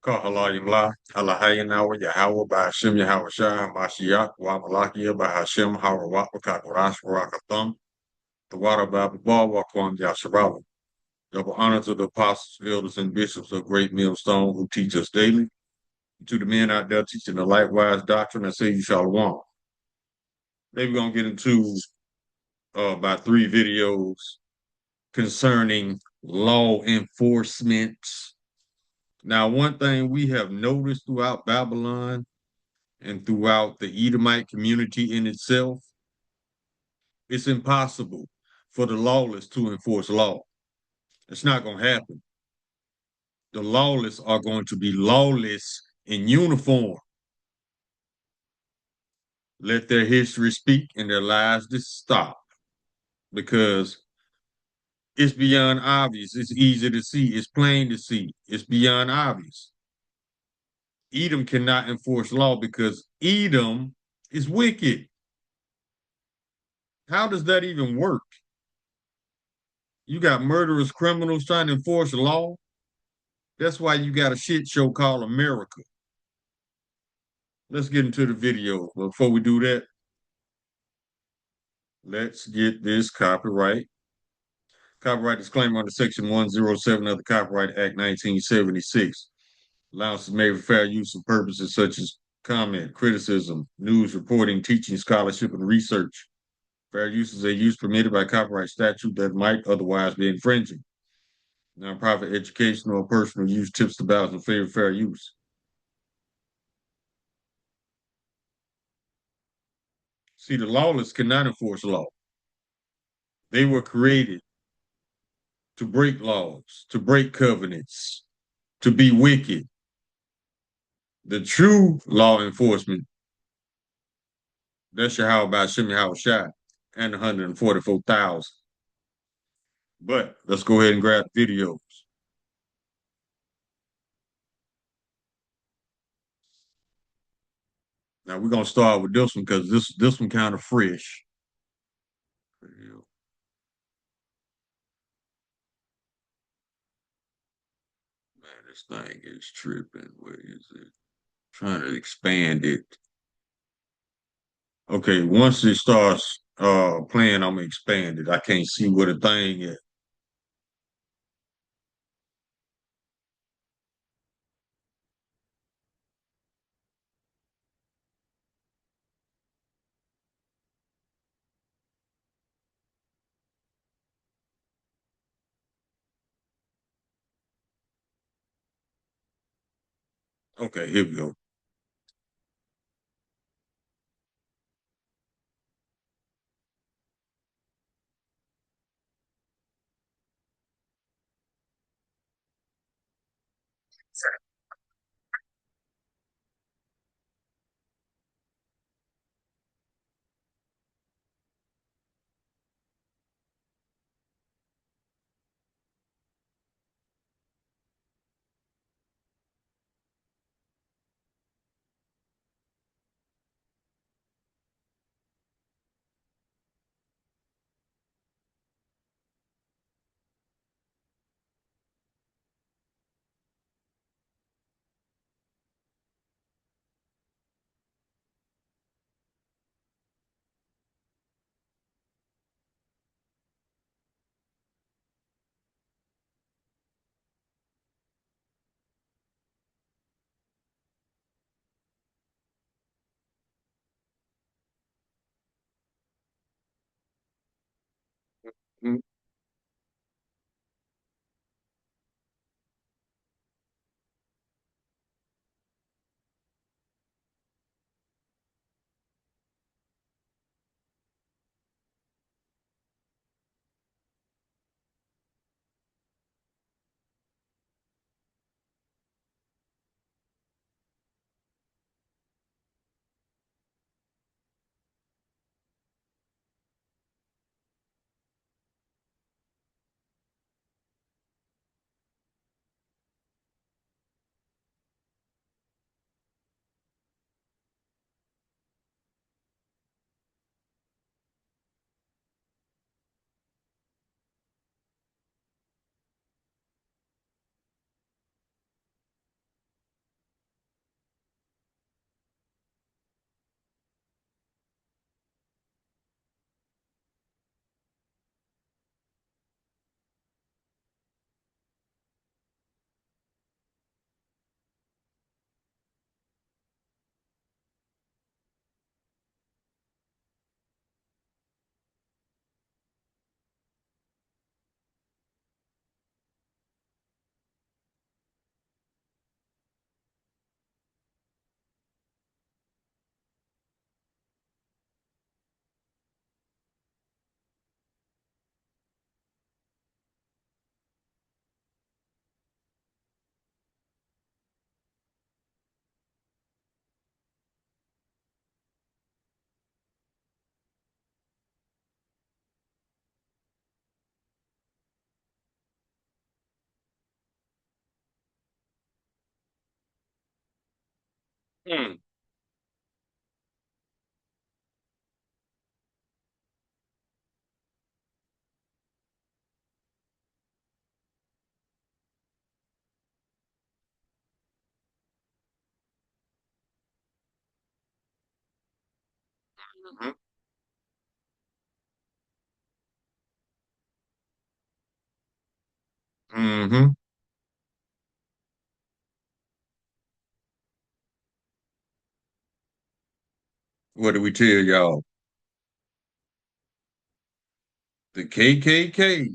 Kahalayimla, Alahayanawa, Yahweh, Bahashim, Yahweh Shai, Mashiach, Wamalakia, Bahashim, Harawat, Wakakurash, Warakatham, the water Bible, Wakwam, Yasharala. Double honor to the apostles, elders, and bishops of Great Millstone who teach us daily. To the men out there teaching the likewise doctrine, I say you shall want. Today we're going to get into about 3 videos concerning law enforcement. Now, one thing we have noticed throughout Babylon and throughout the Edomite community in itself, it's impossible for the lawless to enforce law. It's not going to happen. The lawless are going to be lawless in uniform. Let their history speak and their lives just stop because it's beyond obvious. It's easy to see. It's plain to see. It's beyond obvious. Edom cannot enforce law because Edom is wicked. How does that even work? You got murderous criminals trying to enforce law. That's why you got a shit show called America. Let's get into the video. But before we do that, let's get this copyright. Copyright disclaimer under Section 107 of the Copyright Act 1976. Allowances made for fair use of purposes such as comment, criticism, news reporting, teaching, scholarship, and research. Fair use is a use permitted by copyright statute that might otherwise be infringing. Nonprofit educational or personal use tips the balance in favor of fair use. See, the lawless cannot enforce law. They were created to break laws, to break covenants, to be wicked. The true law enforcement, that's Yahweh by Shem Yahweh Shai and 144,000. But let's go ahead and grab videos. Now we're gonna start with this one because this one kind of fresh. Man, this thing is tripping. Where is it? Trying to expand it. Okay, once it starts playing, I'm gonna expand it. I can't see what a thing is. Okay, here we go. Mm, mhm, mhm. What do we tell y'all? The KKK.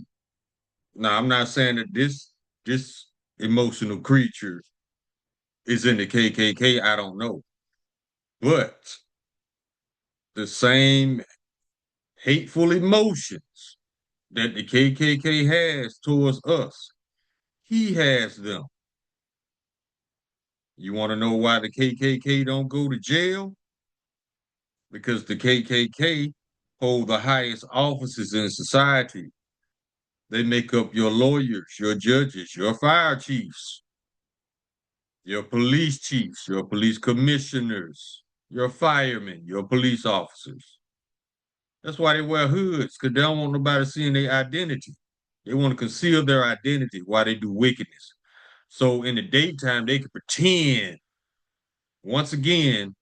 Now, I'm not saying that this emotional creature is in the KKK. I don't know, but the same hateful emotions that the KKK has towards us, he has them. You want to know why the KKK don't go to jail? Because the KKK hold the highest offices in society. They make up your lawyers, your judges, your fire chiefs, your police chiefs, your police commissioners, your firemen, your police officers. That's why they wear hoods, because they don't want nobody seeing their identity. They want to conceal their identity while they do wickedness. So in the daytime, they can pretend once again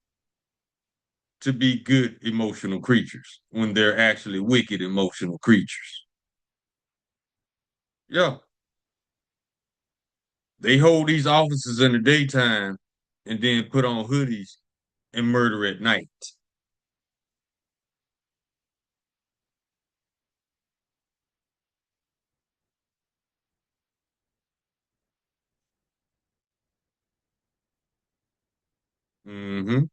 to be good emotional creatures when they're actually wicked emotional creatures. Yeah, they hold these offices in the daytime and then put on hoodies and murder at night. Mm-hmm.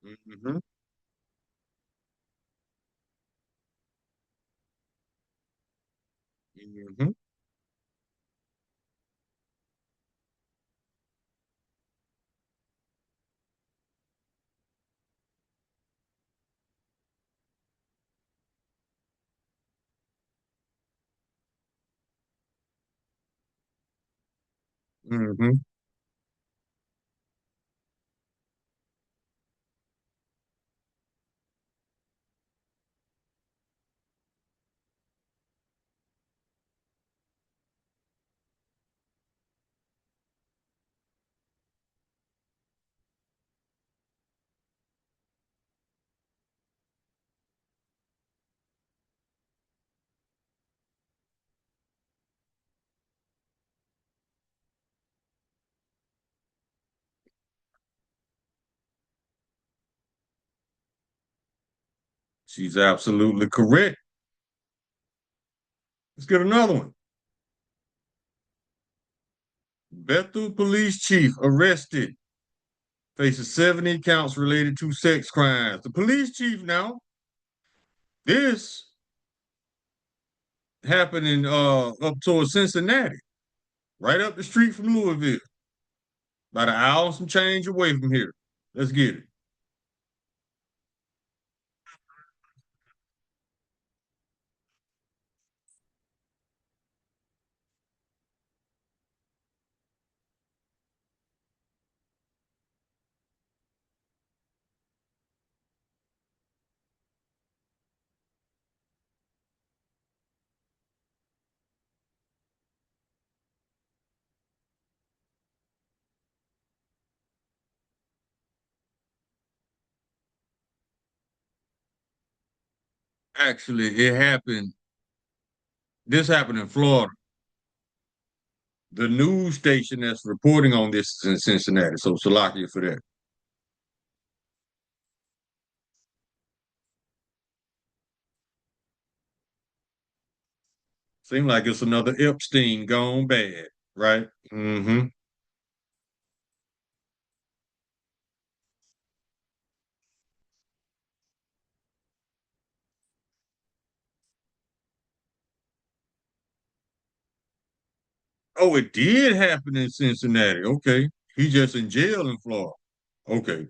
Mm-hmm. Mm-hmm. Mm-hmm. She's absolutely correct. Let's get another one. Bethel police chief arrested, faces 70 counts related to sex crimes. The police chief now, this happened in up towards Cincinnati, right up the street from Louisville, about an hour and some change away from here. Let's get it. Actually, it happened. This happened in Florida. The news station that's reporting on this is in Cincinnati. So Salakia for that. Seems like it's another Epstein gone bad, right? Mm-hmm. Oh, it did happen in Cincinnati. Okay. He just in jail in Florida. Okay.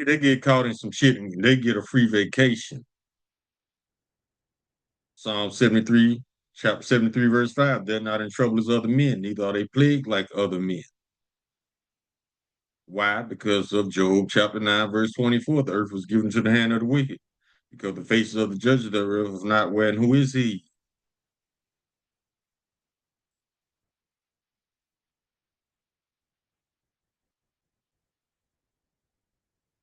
They get caught in some shit and they get a free vacation. Psalm 73, chapter 73, verse 5. They're not in trouble as other men, neither are they plagued like other men. Why? Because of Job chapter 9, verse 24. The earth was given to the hand of the wicked, because the faces of the judges thereof is not where, and who is he?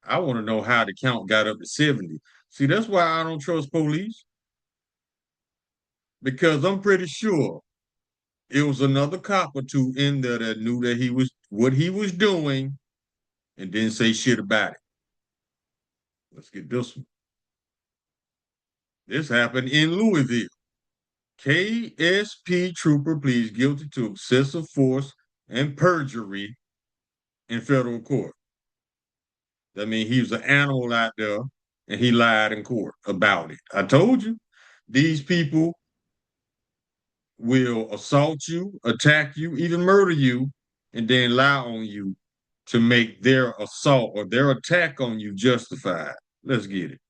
I want to know how the count got up to 70. See, that's why I don't trust police, because I'm pretty sure it was another cop or two in there that knew that he was what he was doing and didn't say shit about it. Let's get this one. This happened in Louisville. KSP trooper pleads guilty to excessive force and perjury in federal court. That means he was an animal out there and he lied in court about it. I told you, these people will assault you, attack you, even murder you, and then lie on you to make their assault or their attack on you justified. Let's get it.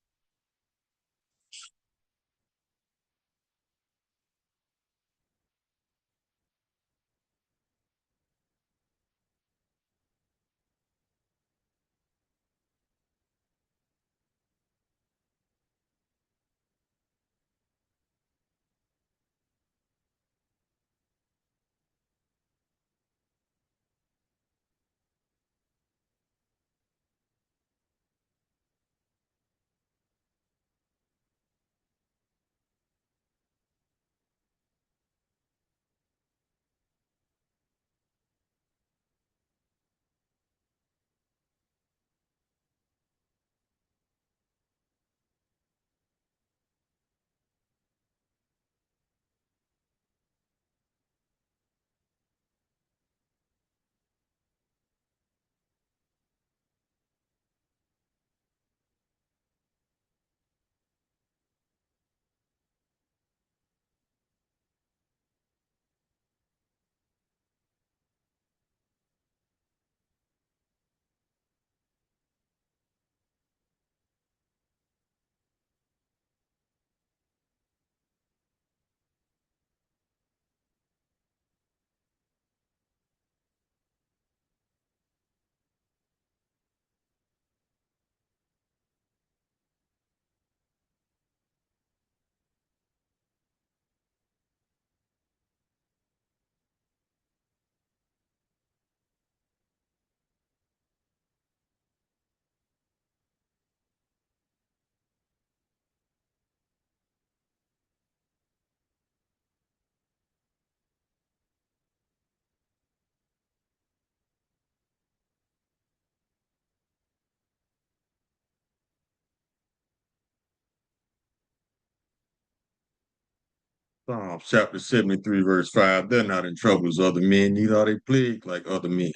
Psalms chapter 73, verse 5. They're not in trouble as other men, neither are they plagued like other men.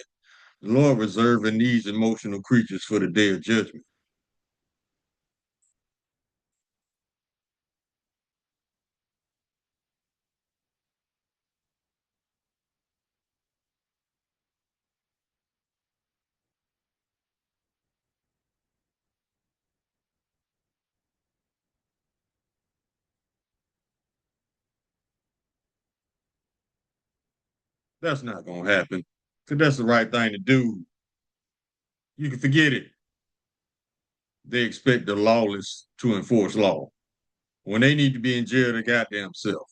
The Lord reserving these emotional creatures for the day of judgment. That's not going to happen. Because that's the right thing to do. You can forget it. They expect the lawless to enforce law when they need to be in jail their goddamn self.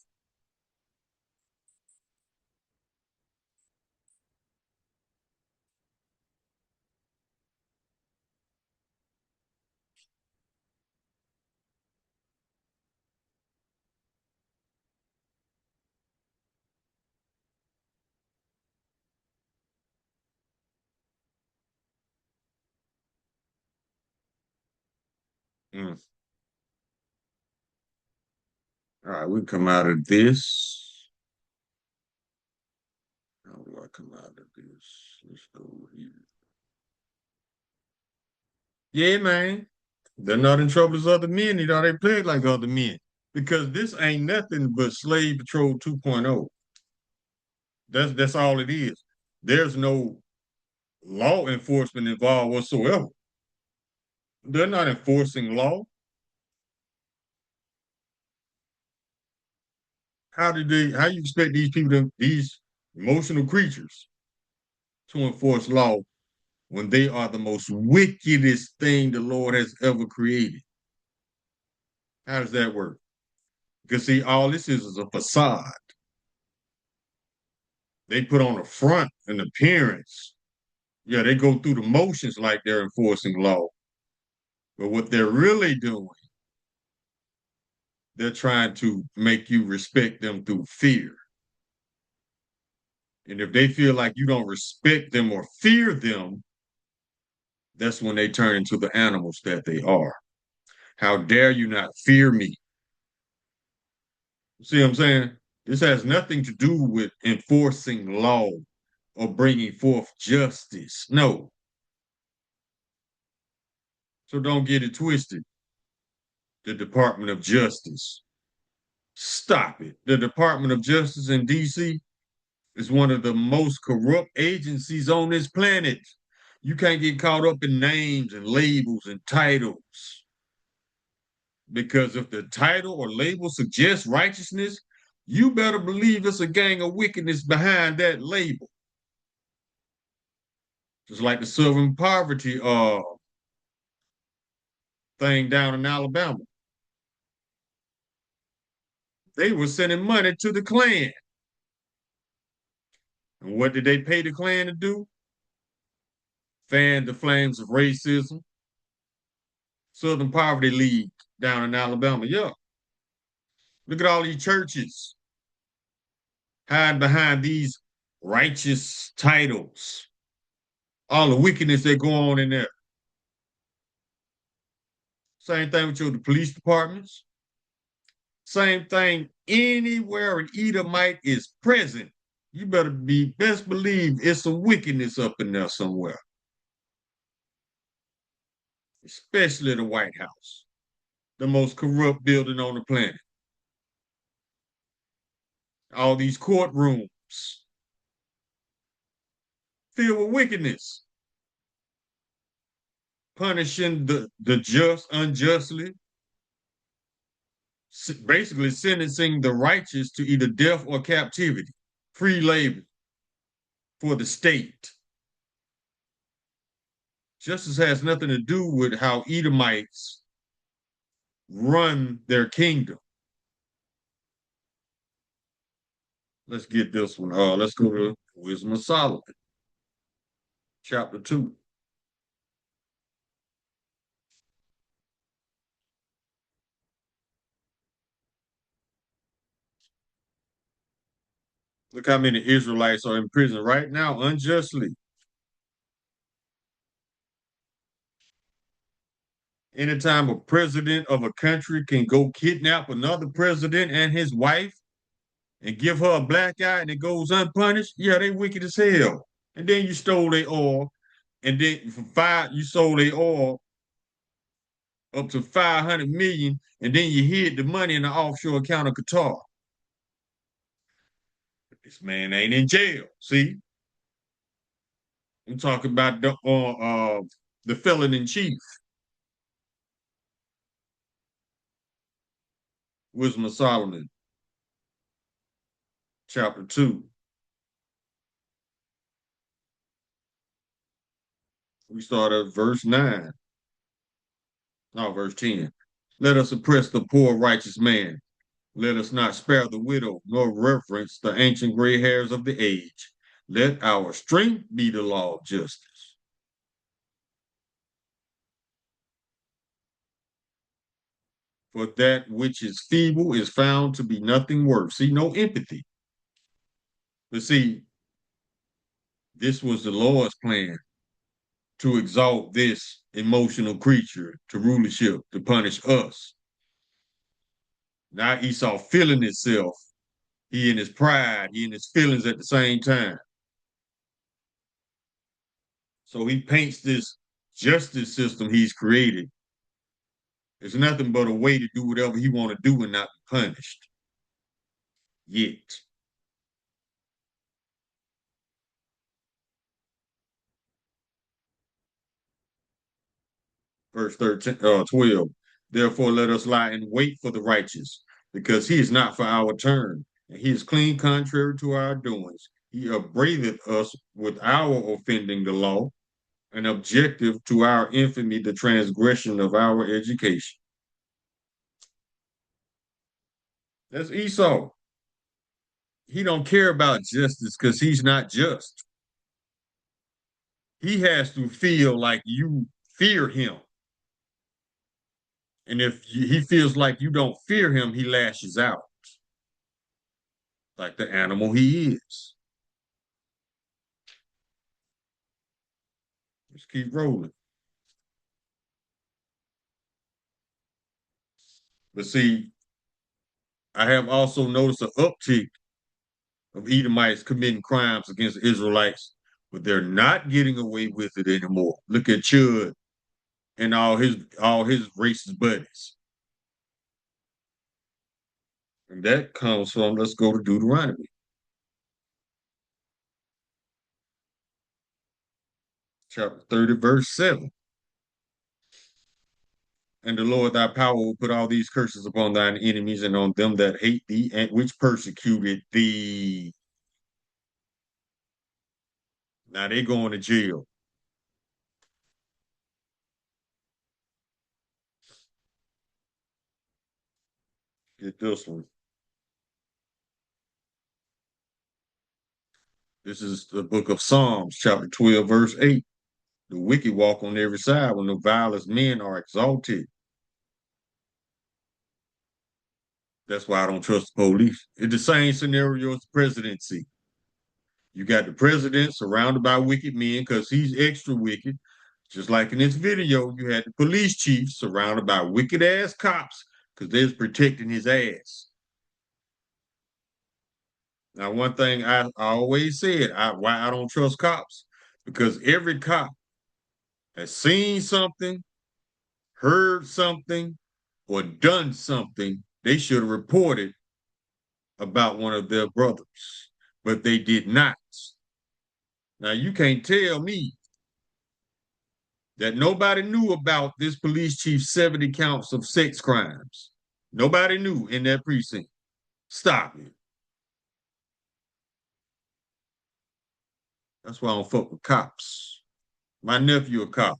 Mm. All right, we come out of this. How do I come out of this? Let's go here. Yeah, man. They're not in trouble as other men, neither are they plagued like other men. Because this ain't nothing but Slave Patrol 2.0. That's all it is. There's no law enforcement involved whatsoever. They're not enforcing law. How you expect these people these emotional creatures to enforce law when they are the most wickedest thing the Lord has ever created? How does that work? Because see, all this is a facade. They put on a front, an appearance. Yeah, they go through the motions like they're enforcing law. But what they're really doing, they're trying to make you respect them through fear. And if they feel like you don't respect them or fear them, that's when they turn into the animals that they are. How dare you not fear me? See what I'm saying? This has nothing to do with enforcing law or bringing forth justice. No. So don't get it twisted. The Department of Justice. Stop it. The Department of Justice in DC is one of the most corrupt agencies on this planet. You can't get caught up in names and labels and titles. Because if the title or label suggests righteousness, you better believe it's a gang of wickedness behind that label. Just like the Southern Poverty thing down in Alabama. They were sending money to the Klan. And what did they pay the Klan to do? Fan the flames of racism. Southern Poverty League down in Alabama. Yeah. Look at all these churches hide behind these righteous titles. All the wickedness that go on in there. Same thing with the police departments. Same thing anywhere an Edomite is present. You better be best believe it's some wickedness up in there somewhere. Especially the White House, the most corrupt building on the planet. All these courtrooms filled with wickedness, punishing the just unjustly, basically sentencing the righteous to either death or captivity, free labor for the state. Justice has nothing to do with how Edomites run their kingdom. Let's get this one. Let's go to Wisdom of Solomon, chapter 2. Look how many Israelites are in prison right now unjustly. Anytime a president of a country can go kidnap another president and his wife and give her a black eye and it goes unpunished, yeah, they wicked as hell. And then you stole their oil, and then for you sold their oil up to 500 million, and then you hid the money in the offshore account of Qatar. This man ain't in jail. See, I'm talking about the felon in chief, Wisdom of Solomon, chapter 2. We start at verse 9. No, verse 10. Let us oppress the poor righteous man. Let us not spare the widow, nor reverence the ancient gray hairs of the age. Let our strength be the law of justice. For that which is feeble is found to be nothing worth. See, no empathy. But see, this was the Lord's plan to exalt this emotional creature to rulership, to punish us. Now Esau feeling himself. He in his pride, he in his feelings at the same time. So he paints this justice system he's created. It's nothing but a way to do whatever he want to do and not be punished. Yet. verse 13, 12. Therefore, let us lie in wait for the righteous, because he is not for our turn, and he is clean contrary to our doings. He upbraideth us with our offending the law, and objective to our infamy, the transgression of our education. That's Esau. He don't care about justice because he's not just. He has to feel like you fear him. And if he feels like you don't fear him, he lashes out like the animal he is. Let's keep rolling. But see, I have also noticed an uptick of Edomites committing crimes against Israelites, but they're not getting away with it anymore. Look at Chud and all his racist buddies. And that comes from, let's go to Deuteronomy, chapter 30, verse 7. And the Lord thy power will put all these curses upon thine enemies and on them that hate thee, and which persecuted thee. Now they going to jail. Get this one. This is the book of Psalms, chapter 12, verse 8. The wicked walk on every side when the vilest men are exalted. That's why I don't trust the police. It's the same scenario as the presidency. You got the president surrounded by wicked men because he's extra wicked. Just like in this video, you had the police chief surrounded by wicked ass cops because they're protecting his ass. Now, one thing I always said, why I don't trust cops, because every cop has seen something, heard something, or done something they should have reported about one of their brothers, but they did not. Now, you can't tell me that nobody knew about this police chief's 70 counts of sex crimes. Nobody knew in that precinct. Stop it. That's why I don't fuck with cops. My nephew a cop.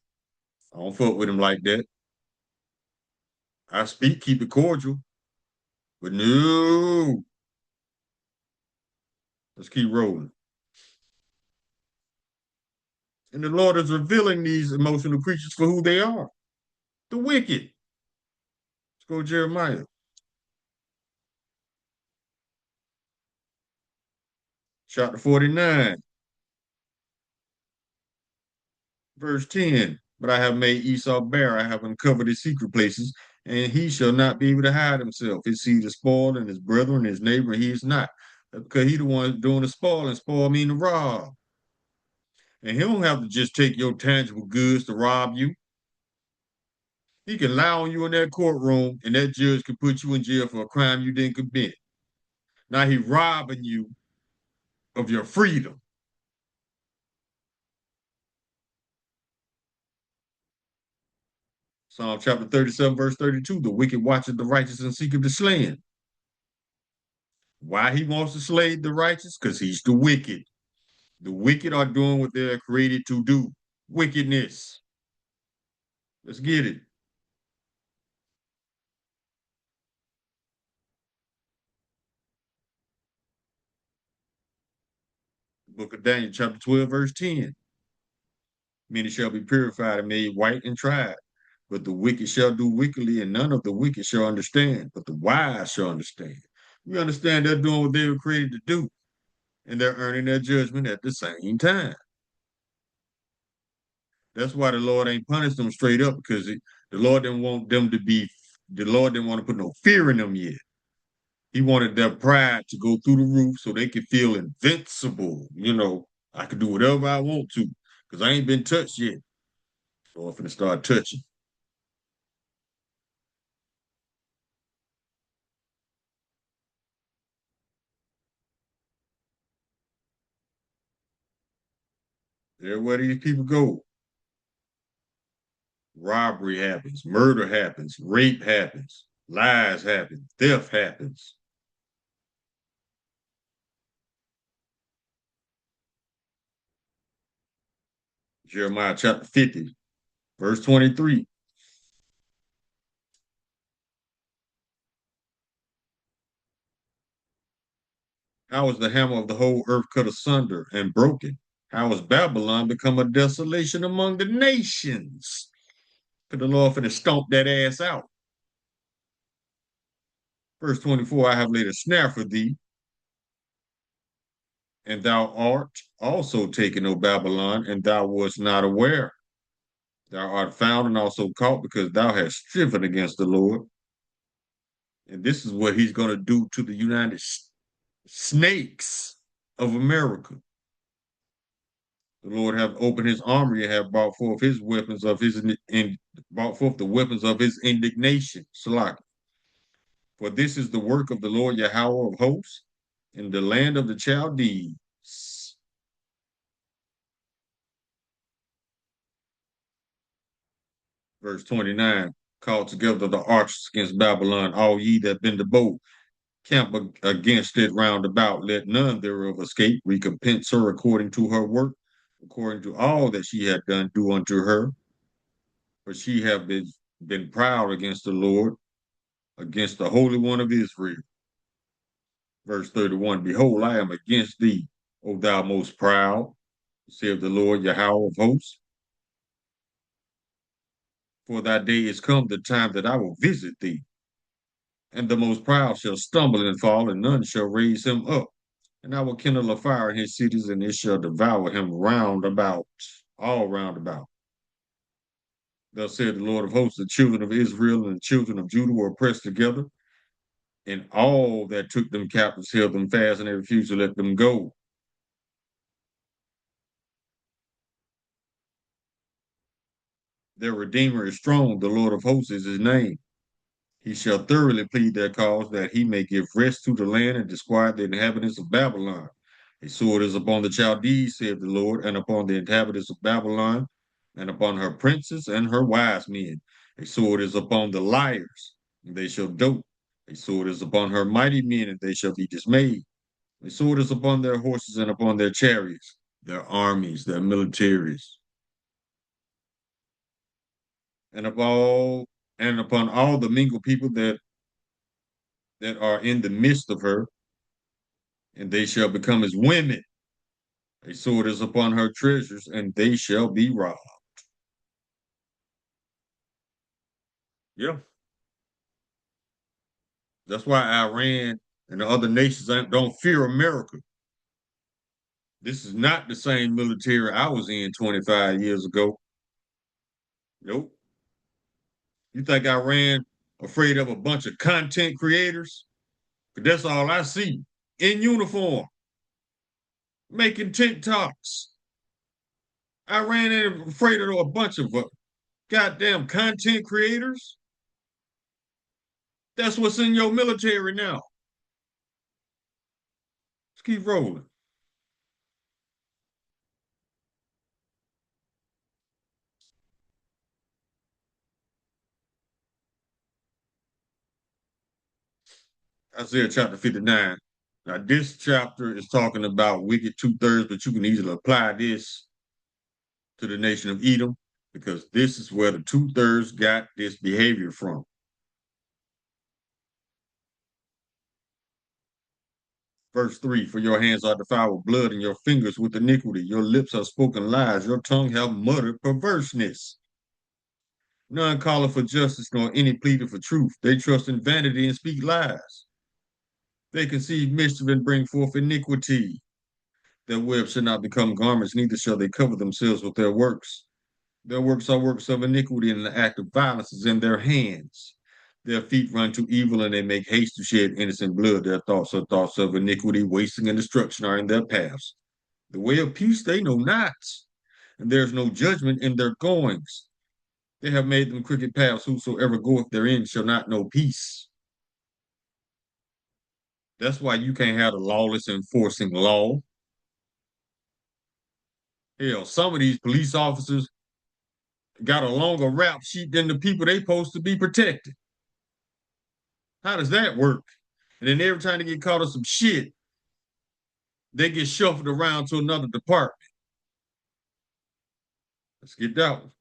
I don't fuck with him like that. I speak, keep it cordial, but no. Let's keep rolling. And the Lord is revealing these emotional creatures for who they are. The wicked. Let's go Jeremiah. Chapter 49, verse 10. But I have made Esau bare, I have uncovered his secret places, and he shall not be able to hide himself. His seed is spoiled, and his brethren, his neighbor, he is not. Because he the one doing the spoil, and spoil mean to rob. And he don't have to just take your tangible goods to rob you. He can lie on you in that courtroom, and that judge can put you in jail for a crime you didn't commit. Now he robbing you of your freedom. Psalm chapter 37, verse 32. The wicked watcheth the righteous and seeketh to slay him. Why he wants to slay the righteous? Because he's the wicked. The wicked are doing what they're created to do. Wickedness. Let's get it. The book of Daniel, chapter 12, verse 10. Many shall be purified and made white and tried. But the wicked shall do wickedly, and none of the wicked shall understand, but the wise shall understand. We understand they're doing what they were created to do, and they're earning their judgment at the same time. That's why the Lord ain't punished them straight up, because the Lord didn't want them to be, the Lord didn't want to put no fear in them yet. He wanted their pride to go through the roof so they could feel invincible. I could do whatever I want to, because I ain't been touched yet. So I'm finna start touching. Everywhere these people go, Robbery happens, murder happens, rape happens, lies happen, theft happens. Jeremiah chapter 50, verse 23. How is the hammer of the whole earth cut asunder and broken? How has Babylon become a desolation among the nations? Could the Lord finna stomp that ass out. Verse 24, I have laid a snare for thee, and thou art also taken, O Babylon, and thou wast not aware. Thou art found and also caught because thou hast striven against the Lord. And this is what he's going to do to the United Snakes of America. The Lord hath opened his armory and have brought forth his weapons of his brought forth the weapons of his indignation. Salah. For this is the work of the Lord Yahweh of hosts in the land of the Chaldees. Verse 29, call together the archers against Babylon, all ye that bend the bow, camp against it round about, let none thereof escape, recompense her according to her work, according to all that she had done, do unto her. For she have been proud against the Lord, against the Holy One of Israel. Verse 31, behold, I am against thee, O thou most proud, saith the Lord Yahweh of hosts. For thy day is come, the time that I will visit thee, and the most proud shall stumble and fall, and none shall raise him up. And I will kindle a fire in his cities, and it shall devour him round about, all round about. Thus said the Lord of hosts, the children of Israel and the children of Judah were pressed together, and all that took them captives held them fast, and they refused to let them go. Their Redeemer is strong, the Lord of hosts is his name. He shall thoroughly plead their cause, that he may give rest to the land and disquiet the inhabitants of Babylon. A sword is upon the Chaldees, saith the Lord, and upon the inhabitants of Babylon, and upon her princes and her wise men. A sword is upon the liars, and they shall dote. A sword is upon her mighty men, and they shall be dismayed. A sword is upon their horses and upon their chariots, their armies, their militaries, and of all and upon all the mingled people that are in the midst of her, and they shall become as women. A sword is upon her treasures, and they shall be robbed. Yeah, that's why Iran and the other nations don't fear America. This is not the same military I was in 25 years ago. Nope. You think I ran afraid of a bunch of content creators? Because that's all I see in uniform, making TikToks. I ran in afraid of a bunch of goddamn content creators. That's what's in your military now. Let's keep rolling. Isaiah chapter 59. Now, this chapter is talking about wicked two-thirds, but you can easily apply this to the nation of Edom because this is where the two-thirds got this behavior from. Verse 3, for your hands are defiled with blood and your fingers with iniquity. Your lips have spoken lies. Your tongue have muttered perverseness. None calleth for justice, nor any pleaded for truth. They trust in vanity and speak lies. They conceive mischief and bring forth iniquity. Their webs shall not become garments, neither shall they cover themselves with their works. Their works are works of iniquity, and the act of violence is in their hands. Their feet run to evil, and they make haste to shed innocent blood. Their thoughts are thoughts of iniquity, wasting and destruction are in their paths. The way of peace they know not, and there is no judgment in their goings. They have made them crooked paths. Whosoever goeth therein shall not know peace. That's why you can't have the lawless enforcing law. Hell, some of these police officers got a longer rap sheet than the people they supposed to be protecting. How does that work? And then every time they get caught in some shit, they get shuffled around to another department. Let's get that one.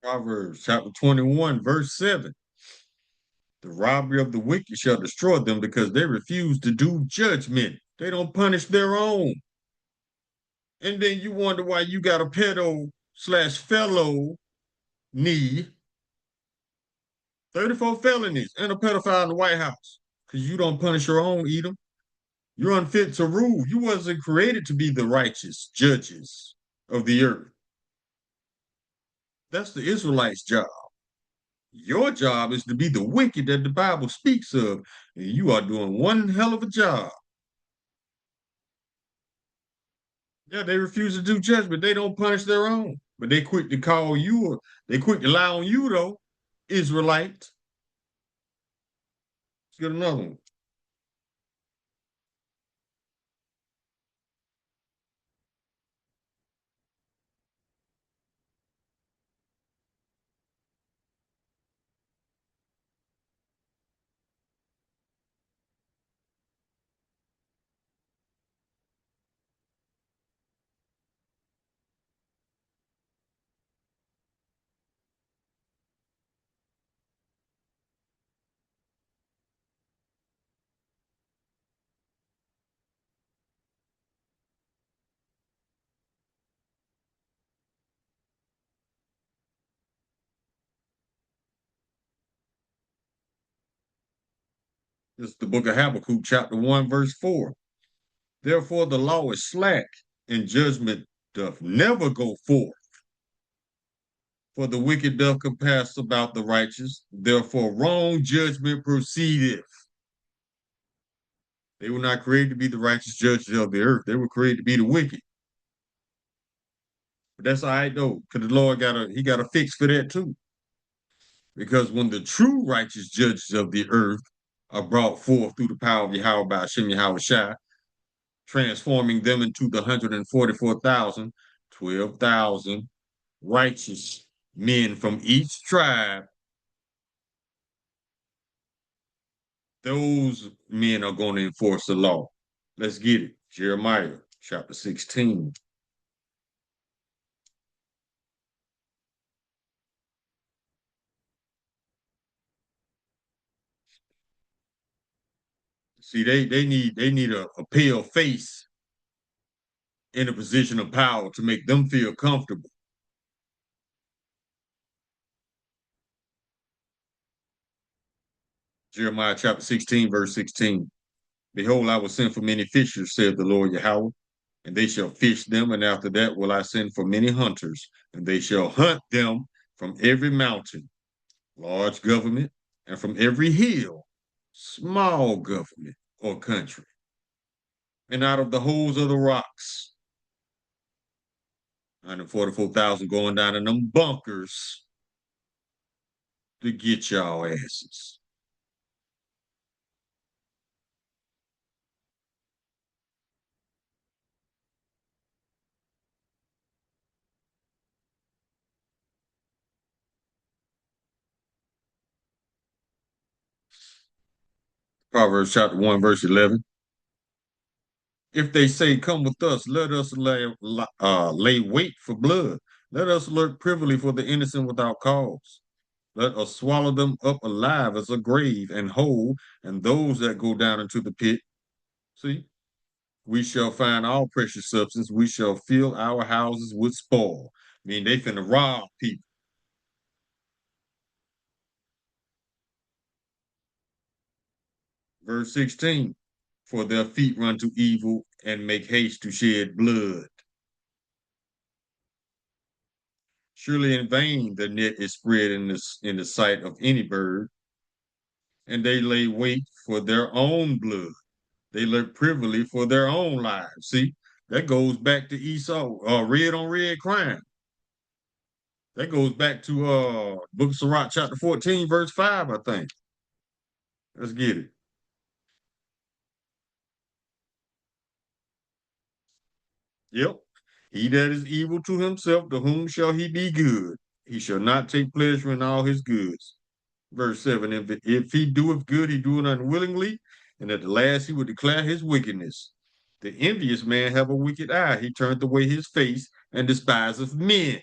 Proverbs chapter 21, verse 7. The robbery of the wicked shall destroy them because they refuse to do judgment. They don't punish their own. And then you wonder why you got a pedo slash fellow knee, 34 felonies, and a pedophile in the White House. Because you don't punish your own, Edom. You're unfit to rule. You wasn't created to be the righteous judges of the earth. That's the Israelites' job. Your job is to be the wicked that the Bible speaks of. And you are doing one hell of a job. Yeah, they refuse to do judgment. They don't punish their own. But they quick to call you, they quick to lie on you, though, Israelite. Let's get another one. This is the book of Habakkuk, chapter 1, verse 4. Therefore, the law is slack, and judgment doth never go forth. For the wicked doth compass about the righteous. Therefore, wrong judgment proceedeth. They were not created to be the righteous judges of the earth. They were created to be the wicked. But that's all right though, because the Lord got a fix for that too. Because when the true righteous judges of the earth are brought forth through the power of Yahweh by Hashem Yahweh Shai, transforming them into the 144,000, 12,000 righteous men from each tribe, those men are going to enforce the law. Let's get it. Jeremiah chapter 16. See, they need a pale face in a position of power to make them feel comfortable. Jeremiah chapter 16, verse 16. Behold, I will send for many fishers, said the Lord Yahweh, and they shall fish them, and after that will I send for many hunters, and they shall hunt them from every mountain, large government, and from every hill, small government or country, and out of the holes of the rocks. 144,000 going down in them bunkers to get y'all asses. Proverbs chapter 1, verse 11. If they say, come with us, let us lay wait for blood. Let us lurk privily for the innocent without cause. Let us swallow them up alive as a grave and whole, and those that go down into the pit. See, we shall find all precious substance. We shall fill our houses with spoil. I mean, they finna rob people. Verse 16, for their feet run to evil and make haste to shed blood. Surely in vain the net is spread in the sight of any bird, and they lay wait for their own blood. They lurk privily for their own lives. See, that goes back to Esau, red on red crime. That goes back to Book of Sirach, chapter 14, verse 5, I think. Let's get it. Yep. He that is evil to himself, to whom shall he be good? He shall not take pleasure in all his goods. Verse 7, if he doeth good, he doeth unwillingly, and at the last he will declare his wickedness. The envious man have a wicked eye. He turneth away his face and despiseth men.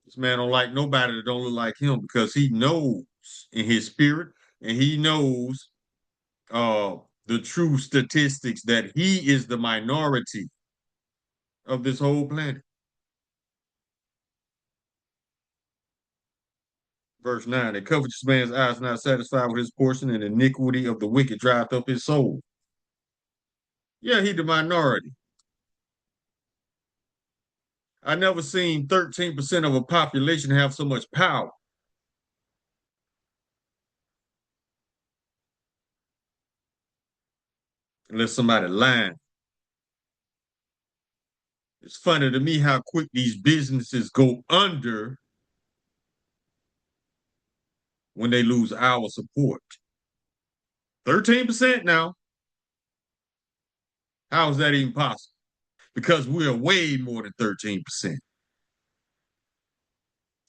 This man don't like nobody that don't look like him because he knows in his spirit and he knows the true statistics that he is the minority of this whole planet. Verse 9, a covetous man's eye is not satisfied with his portion, and iniquity of the wicked drieth up his soul. Yeah, he the minority. I never seen 13% of a population have so much power. Unless somebody lying. It's funny to me how quick these businesses go under when they lose our support. 13% now. How is that even possible? Because we are way more than 13%.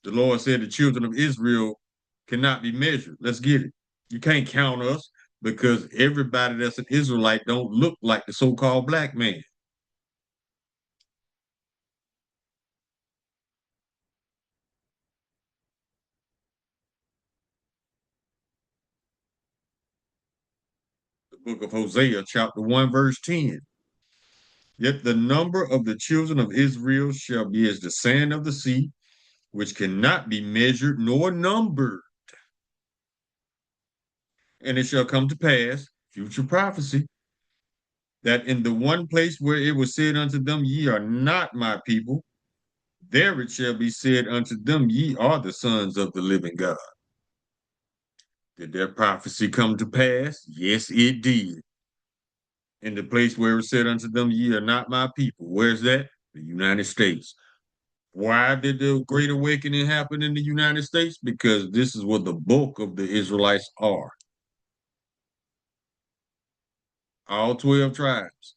The Lord said the children of Israel cannot be measured. Let's get it. You can't count us because everybody that's an Israelite don't look like the so-called black man. The book of Hosea, chapter 1, verse 10. Yet the number of the children of Israel shall be as the sand of the sea, which cannot be measured nor numbered. And it shall come to pass, future prophecy, that in the one place where it was said unto them, Ye are not my people, there it shall be said unto them, Ye are the sons of the living God. Did that prophecy come to pass? Yes, it did. In the place where it was said unto them, Ye are not my people. Where's that? The United States. Why did the Great Awakening happen in the United States? Because this is what the bulk of the Israelites are. All 12 tribes.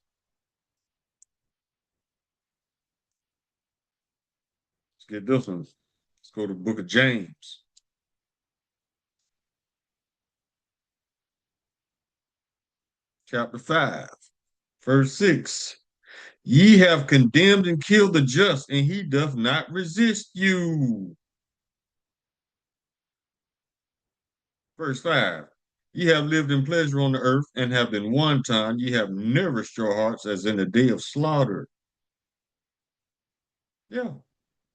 Let's get this one. Let's go to the book of James, chapter 5, verse 6. Ye have condemned and killed the just, and he doth not resist you. Verse 5. Ye have lived in pleasure on the earth, and have been wanton. Ye have nourished your hearts as in the day of slaughter. Yeah,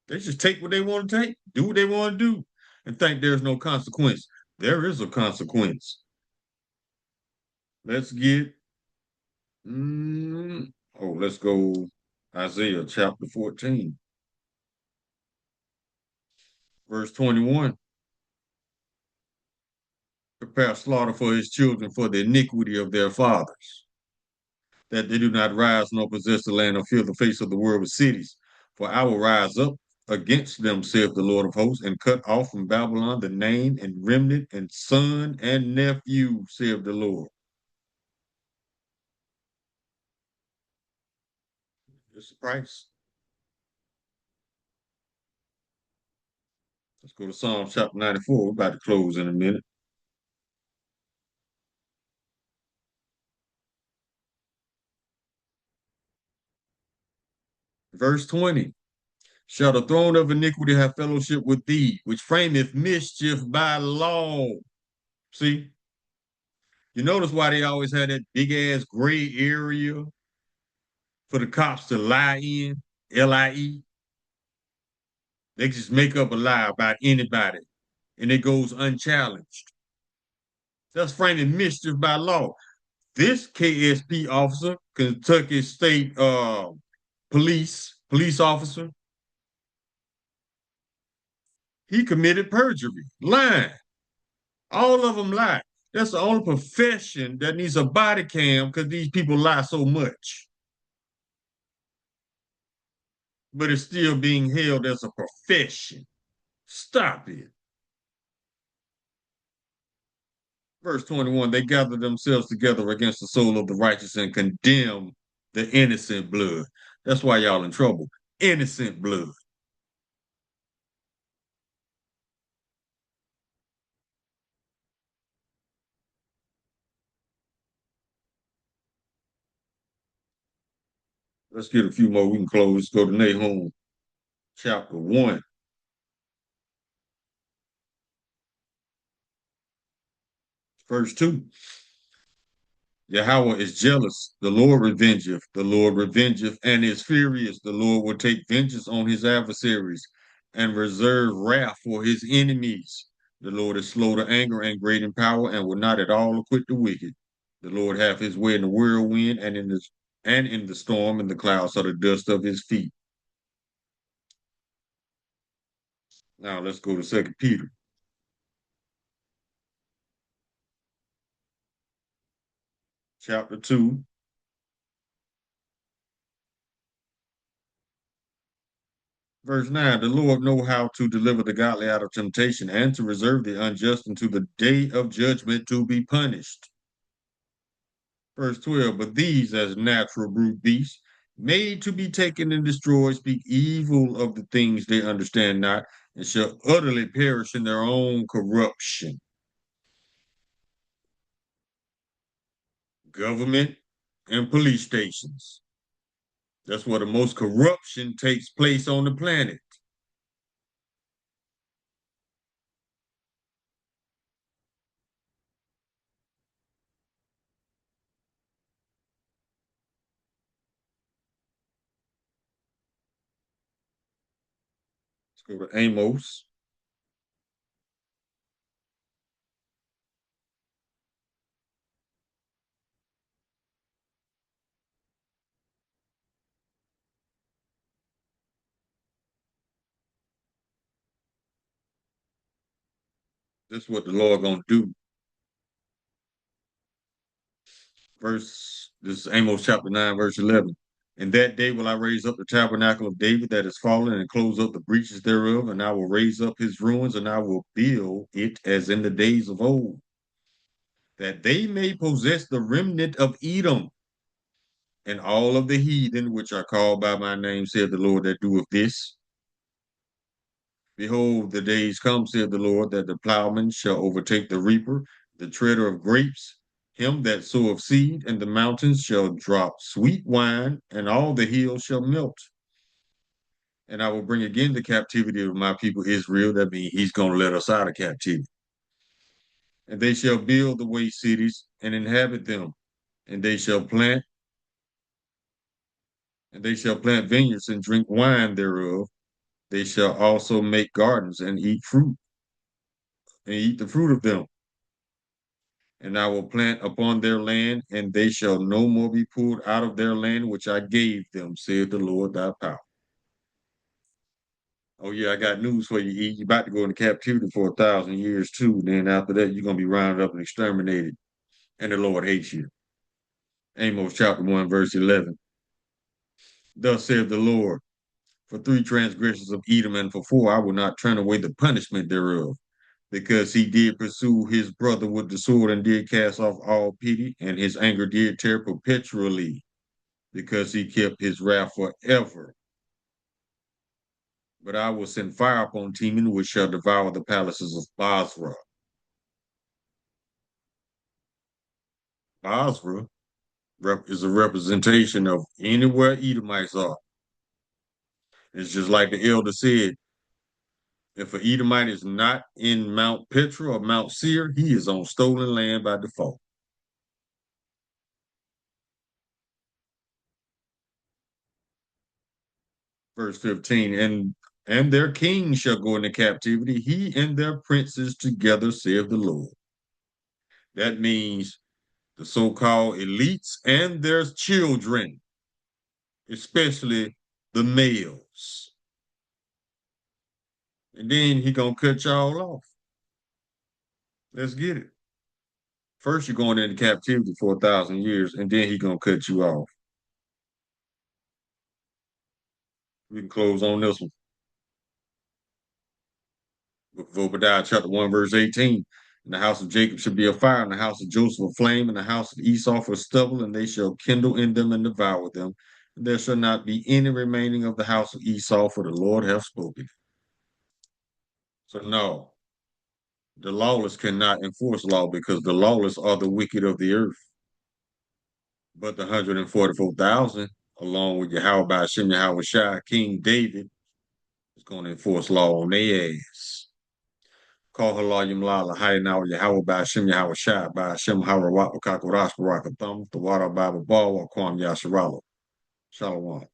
they just take what they want to take, do what they want to do, and think there's no consequence. There is a consequence. Let's get, let's go Isaiah chapter 14, verse 21. Prepare slaughter for his children for the iniquity of their fathers, that they do not rise nor possess the land or fill the face of the world with cities. For I will rise up against them, saith the Lord of hosts, and cut off from Babylon the name and remnant and son and nephew, saith the Lord. It's the price. Let's go to Psalm chapter 94. We're about to close in a minute. Verse 20. Shall the throne of iniquity have fellowship with thee, which frameth mischief by law? See, you notice why they always had that big ass gray area for the cops to lie in, LIE. They just make up a lie about anybody and it goes unchallenged. That's framing mischief by law. This KSP officer, Kentucky State Police, police officer, he committed perjury, lying. All of them lie. That's the only profession that needs a body cam because these people lie so much. But it's still being held as a profession. Stop it. Verse 21, they gather themselves together against the soul of the righteous and condemn the innocent blood. That's why y'all in trouble. Innocent blood. Let's get a few more. We can close. Go to Nahum chapter 1, verse 2. Yahweh is jealous. The Lord revengeth, and is furious. The Lord will take vengeance on his adversaries and reserve wrath for his enemies. The Lord is slow to anger and great in power and will not at all acquit the wicked. The Lord hath his way in the whirlwind and in the storm, and the clouds are the dust of his feet. Now let's go to Second Peter chapter 2, verse 9. The Lord know how to deliver the godly out of temptation and to reserve the unjust unto the day of judgment to be punished. Verse 12. But these, as natural brute beasts, made to be taken and destroyed, speak evil of the things they understand not, and shall utterly perish in their own corruption. Government and police stations. That's where the most corruption takes place on the planet. Let's go to Amos. This is what the Lord gonna do. This is Amos chapter 9, verse 11. In that day will I raise up the tabernacle of David that is fallen and close up the breaches thereof, and I will raise up his ruins, and I will build it as in the days of old, that they may possess the remnant of Edom and all of the heathen which are called by my name, said the Lord that doeth this. Behold, the days come, said the Lord, that the plowman shall overtake the reaper, the treader of grapes, him that soweth seed, and the mountains shall drop sweet wine, and all the hills shall melt. And I will bring again the captivity of my people Israel. That means he's going to let us out of captivity. And they shall build the waste cities and inhabit them, and they shall plant vineyards and drink wine thereof. They shall also make gardens and eat fruit, and eat the fruit of them. And I will plant upon their land, and they shall no more be pulled out of their land which I gave them, said the Lord thy power. Oh yeah, I got news for you, E. You're about to go into captivity for 1,000 years too. Then after that, you're gonna be rounded up and exterminated, and the Lord hates you. Amos chapter 1, verse 11. Thus saith the Lord, for 3 transgressions of Edom and for 4, I will not turn away the punishment thereof, because he did pursue his brother with the sword and did cast off all pity, and his anger did tear perpetually, because he kept his wrath forever. But I will send fire upon Teman, which shall devour the palaces of Basra. Basra is a representation of anywhere Edomites are. It's just like the elder said, if an Edomite is not in Mount Petra or Mount Seir, he is on stolen land by default. Verse 15, and their king shall go into captivity, he and their princes together, saith the Lord. That means the so-called elites and their children, especially the males. And then he gonna cut y'all off. Let's get it. First, you're going into captivity for 1,000 years, and then he gonna cut you off. We can close on this one. Book of Obadiah, chapter 1, verse 18. And the house of Jacob shall be a fire, and the house of Joseph a flame, and the house of Esau for stubble, and they shall kindle in them and devour them. And there shall not be any remaining of the house of Esau, for the Lord hath spoken. So no, the lawless cannot enforce law because the lawless are the wicked of the earth. But the 144,000, along with Yahweh by Hashem Yahweh Shai, King David, is going to enforce law on their ass. Call Halayim La Lahai now Yahweh by Hashem Yahweh Shai by Hashem Harawat Wakakorash Barakatham, the water Bible Ball Kwam Yasharala. Shalom.